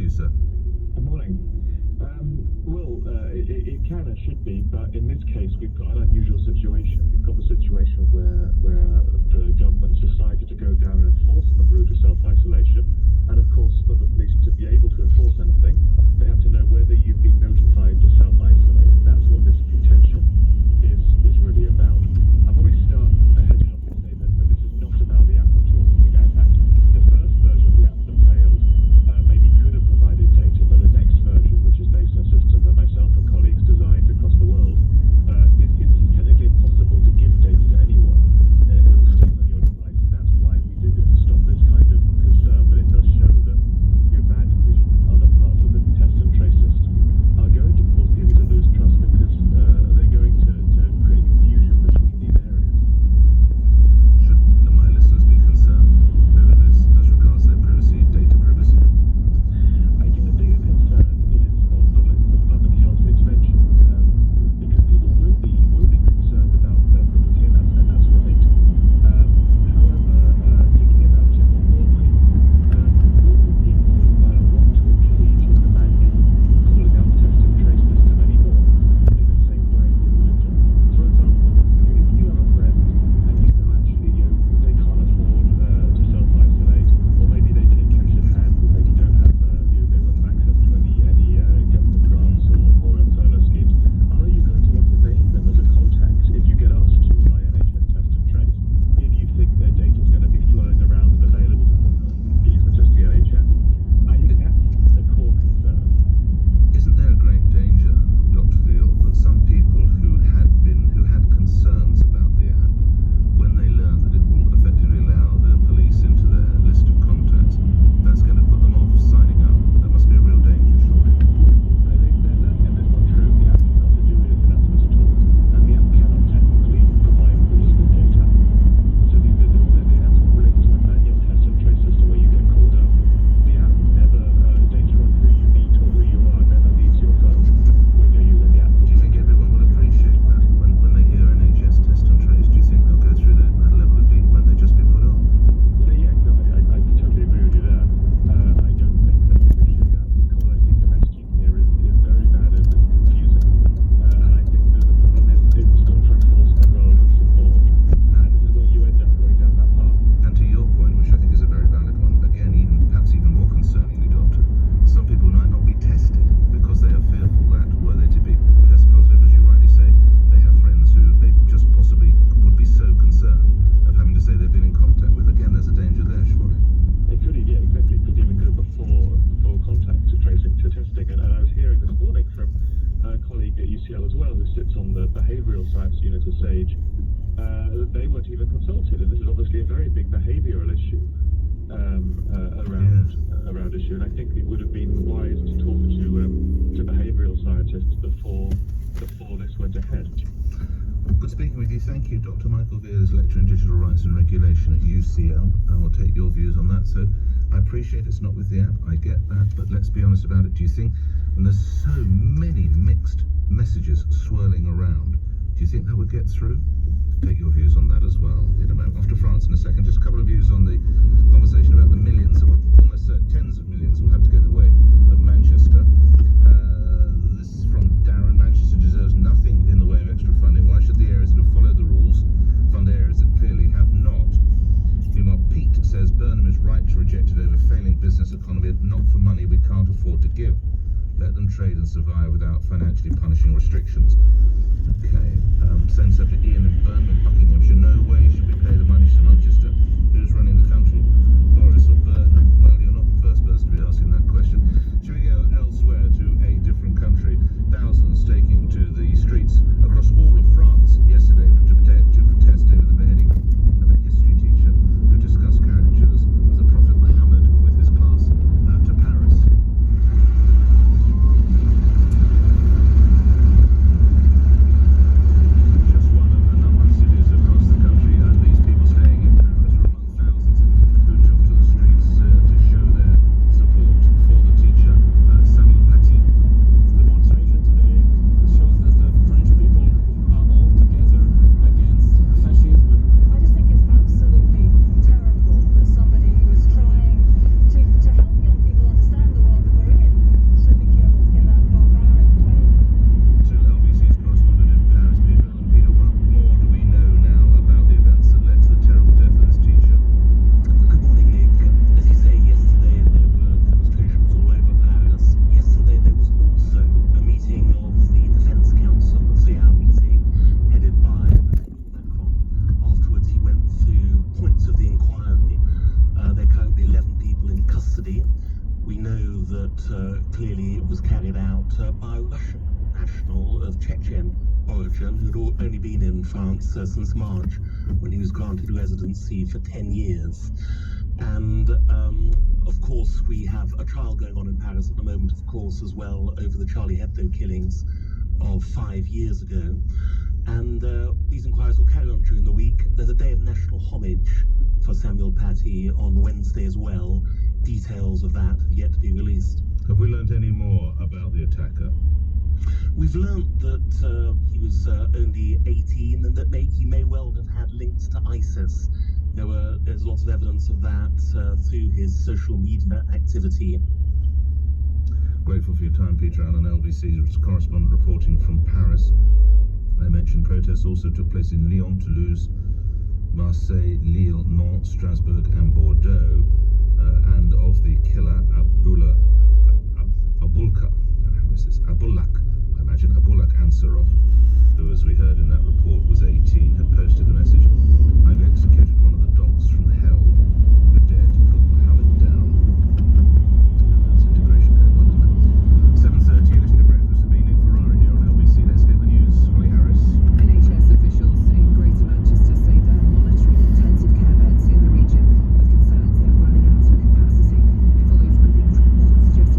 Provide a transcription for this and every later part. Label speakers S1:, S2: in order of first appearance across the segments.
S1: to you, sir.
S2: Good morning. It can and should be, but in this case, we've got an unusual situation. We've got the situation where the government has decided to go down an enforcement route of self-isolation, and of course, for the police to be able to enforce anything, they have to know whether you've been notified to self-isolate, and that's what this contention is really about. I'll probably start ahead to help you say that this is not about the app at all. In fact, the first version of the app that failed maybe could have provided data, but the next version, which is based on a system that myself and colleagues designed across the world, is technically impossible to give data to anyone. It all stays on your device, and that's why we did it, to stop this kind of concern. But it does show that bad decisions in other parts of the test and trace system are going to cause people to lose trust, because they're going to create confusion between these areas.
S1: Should my listeners be concerned over this as regards their privacy, data privacy?
S2: I think the bigger concern is on public health intervention, because people will be concerned about their privacy, and that's right. However, thinking about it more broadly, will people want to engage in the manual calling out test and trace system anymore in the same way they would have done? For example, if you have a friend and you know actually they can't afford to self-isolate, or maybe they take cash in hand, or maybe don't have they won't have access to any government grants or furlough schemes, are you going to want to name them as a contact if you get asked to by NHS Test and Trace, if you think their data is going to be flowing around and available to these, not just the NHS? I think that's a core concern.
S1: Isn't there a great danger, Dr. Veal, that some people who had concerns about the app, when they learn that it will effectively allow the police into their list of contacts, that's going to put them off signing up? That must be a real danger, surely.
S2: I think there's nothing in this one true. The app is not to do with announcements at all, and the app cannot technically provide police with data. So the announcement relates to a manual test and trace system where you get called up. The app never, data on who you meet or who you are never leaves your phone when you're using the app.
S1: Do you think everyone will appreciate that when they hear NHS Test and Trace? Do you think they'll go through that level of detail? Won't they just be put off?
S2: Yeah, no, I totally agree with you there. I don't think they'll appreciate that, because I think the messaging here is very bad and confusing. And I think that the problem is it's gone for enforcement rather than support. And this is where you end up going down that path.
S1: And to your point, which I think is a very valid one, again, perhaps even more concerningly, Doctor, some people might not be tested because they are fearful that, were they to be test positive, as you rightly say, they have friends who they just possibly would be so concerned of having to say they've been in contact with. Again, there's a danger there, surely.
S2: It could, yeah, exactly. It could even go before contact to tracing to testing. And I was hearing this morning from a colleague at UCL as well, who sits on the behavioural science unit at SAGE, that they weren't even consulted. And this is obviously a very big behavioural issue around issue. And I think it would have been wise to talk to behavioural scientists before this went ahead.
S1: Good speaking with you. Thank you. Dr. Michael Veal is Lecturer in Digital Rights and Regulation at UCL. I will take your views on that. So I appreciate it's not with the app, I get that, but let's be honest about it. Do you think, and there's so many mixed messages swirling around, do you think that would get through? Take your views on that as well in a moment. Off to France in a second. Just a couple of views on the conversation about the millions, or almost tens of millions, will have to go the way of Manchester. This is from Darren. Manchester deserves nothing in the way of extra funding. Why should the areas that have followed the rules fund areas that clearly have not? Meanwhile, Pete says Burnham is right to reject it over failing business economy, not for money we can't afford to give. Let them trade and survive without financially punishing restrictions. Okay, same subject. Ian in Burnham, Buckinghamshire. No way should we pay the money to Manchester. Who's running the country? Boris or Burton? Well, you're not the first person to be asking that question. Should we go elsewhere to a different country? Thousands taking to the streets across all of France yesterday to protest over the beheading of a history teacher who discussed caricatures of the Prophet Muhammad with his class. To Paris. Just one of a number of cities across the country, and these people staying in Paris were among thousands who took
S3: that clearly it was carried out by a Russian national of Chechen origin who'd only been in France since March, when he was granted residency for 10 years. And of course, we have a trial going on in Paris at the moment, of course, as well, over the Charlie Hebdo killings of 5 years ago. And these inquiries will carry on during the week. There's a day of national homage for Samuel Paty on Wednesday as well. Details of that have yet to be released.
S1: Have we learnt any more about the attacker?
S3: We've learnt that he was only 18 and that he may well have had links to ISIS. There's lots of evidence of that through his social media activity.
S1: Grateful for your time, Peter Allen, LBC's correspondent reporting from Paris. I mentioned protests also took place in Lyon, Toulouse, Marseille, Lille, Nantes, Strasbourg and Bordeaux. And of the killer, Abulak, I imagine, Abulak Ansarov, who, as we heard in that report, was 18, had posted the message, "I've executed one of the dogs from hell who dared to put Mohammed down." That's integration going on, isn't it? 7:30, you're listening to Breakfast with me, Nick Ferrari here on LBC. Let's get the news. Holly Harris.
S4: NHS officials in Greater Manchester say they're monitoring intensive care beds in the region with concerns they're running out of capacity. It follows a leaked report suggesting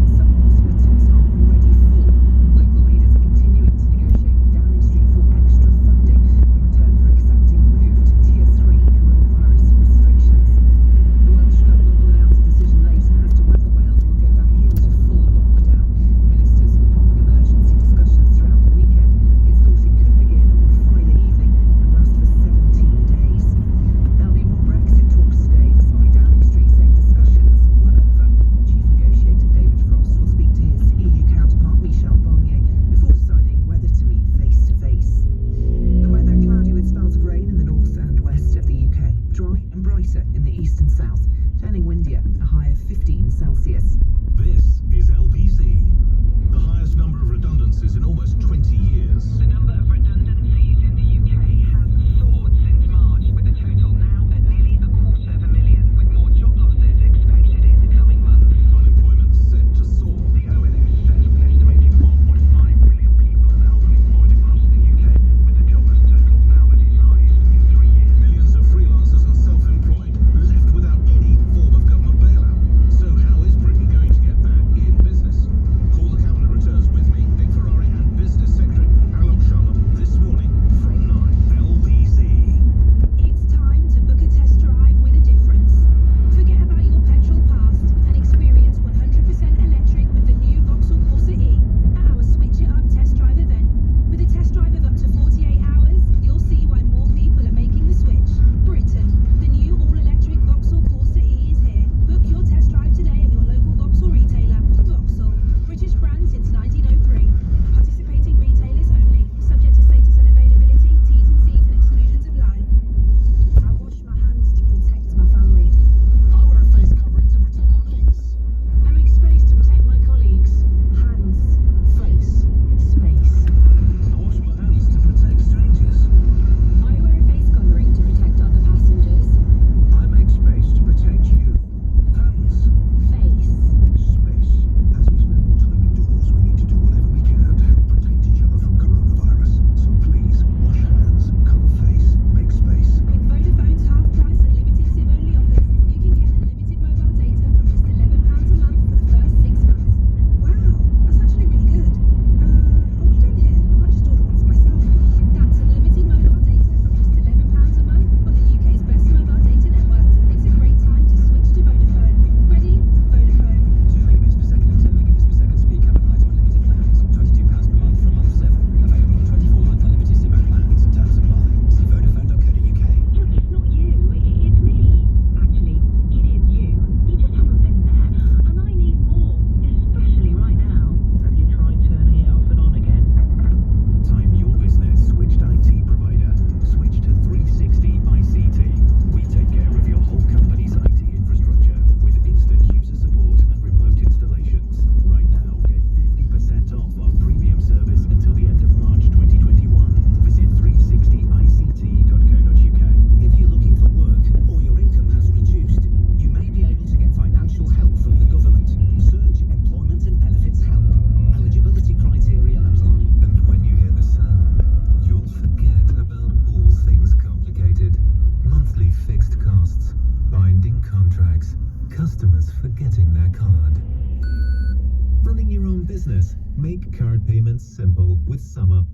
S5: business. Make card payments simple with SumUp.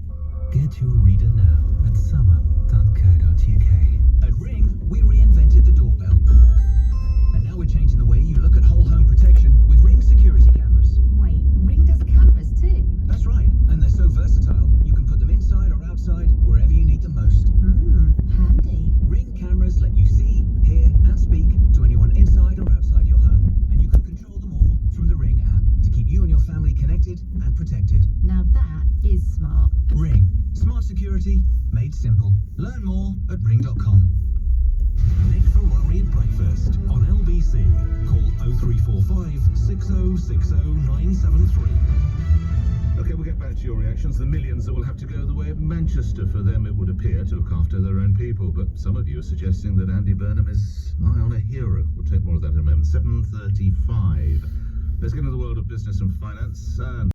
S5: Get your reader now at sumup.co.uk.
S6: At Ring, we reinvented the doorbell. And now we're changing the way you look at whole home protection with Ring security cameras.
S7: Wait, Ring does cameras too?
S6: That's right, and they're so versatile, you can put them inside or outside, wherever you need them most.
S7: Handy.
S6: Ring cameras let you see, hear, and speak to anyone inside or outside your home. And you can control them all from the Ring app to keep you and your family connected and protected.
S7: Now that is smart.
S6: Ring. Smart security made simple. Learn more at ring.com.
S5: Nick Ferrari at breakfast on LBC. Call 0345 6060 973.
S1: Okay, we'll get back to your reactions. The millions that will have to go the way of Manchester. For them, it would appear to look after their own people. But some of you are suggesting that Andy Burnham is nigh on a hero. We'll take more of that in a moment. 7:35. Let's get into the world of business and finance. And